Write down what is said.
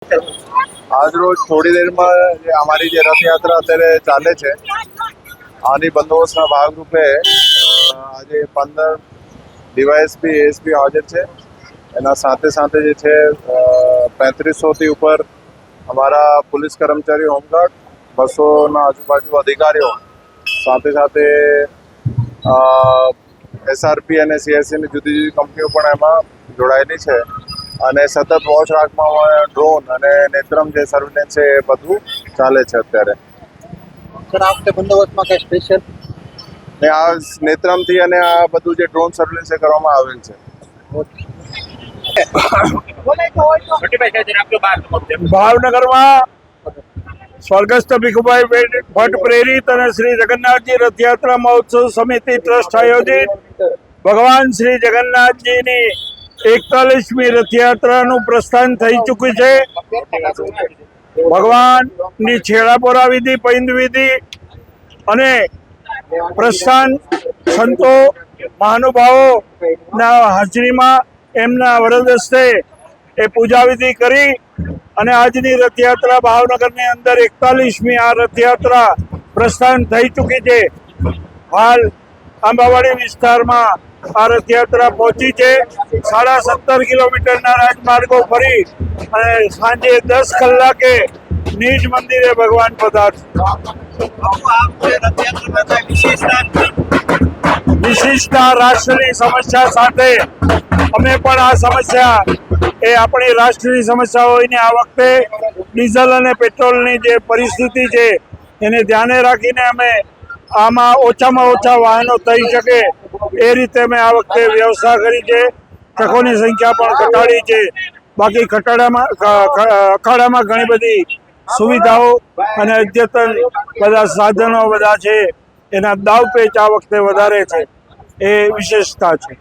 આજ રોજ થોડી દેરમાં અમારી જે રથયાત્રા અત્યારે ચાલે છે આની બંદોબસ્તના ભાગરૂપે આજે 15 ડીવાયએસપી એએસપી હાજર છે। એના સાથે સાથે જે છે 3500થી ઉપર અમારા પોલીસ કર્મચારીઓ હોમગાર્ડ 200ના આજુબાજુ અધિકારીઓ સાથે સાથે એસઆરપી અને સીએસસીની જુદી જુદી કંપનીઓ પણ એમાં જોડાયેલી છે અને સતત વોચ રાખવામાં ડ્રોન અને નેત્રમ જે સર્વેલન્સ છે એ બધું ચાલે છે અત્યારે। સર આ વખતે બંદોબસ્તમાં કઈ સ્પેશિયલ ને આ નેત્રમથી અને આ બધું જે ડ્રોન સર્વેલન્સ એ કરવામાં આવેલ છે। ભાવનગરમાં સ્વર્ગસ્થ ભીખુભાઈ ભટ્ટ પ્રેરિત અને શ્રી જગન્નાથજી રથયાત્રા મહોત્સવ સમિતિ ટ્રસ્ટ આયોજિત ભગવાન શ્રી જગન્નાથજીની 41મી રથયાત્રાનું પ્રસ્થાન થઈ ચૂક્યું છે। ભગવાનની છેડાપોરા વિધિ, પૈંદ વિધિ અને પ્રસ્થાન સંતો મહાનુભાવોના હાજરીમાં એમના વરદ હસ્તે એ પૂજા વિધિ કરી અને આજની રથયાત્રા ભાવનગરની અંદર 41મી આ રથયાત્રા પ્રસ્થાન થઈ ચૂકી છે। હાલ આંબાવાડી વિસ્તારમાં આ રથયાત્રા પહોંચી છે। 17.5 કિલોમીટરના રાજમાર્ગો ફરી અને સાંજે 10 કલાકે નિજ મંદિરે ભગવાન પધારશે। વિશિષ્ટતા રાષ્ટ્રની સમસ્યા સાથે અમે પણ આ સમસ્યા એ આપણી રાષ્ટ્રની સમસ્યા હોઈને આ વખતે ડીઝલ અને પેટ્રોલની જે પરિસ્થિતિ છે એને ધ્યાને રાખીને અમે આમાં ઓછામાં ઓછા વાહનો થઈ શકે એ રીતે મેં આ વખતે વ્યવસ્થા કરી છે। ટ્રકોની સંખ્યા પણ ઘટાડી છે। બાકી અખાડામાં ઘણી બધી સુવિધાઓ અને અદ્યતન બધા સાધનો બધા છે એના દાવપેચ આ વખતે વધારે છે, એ વિશેષતા છે।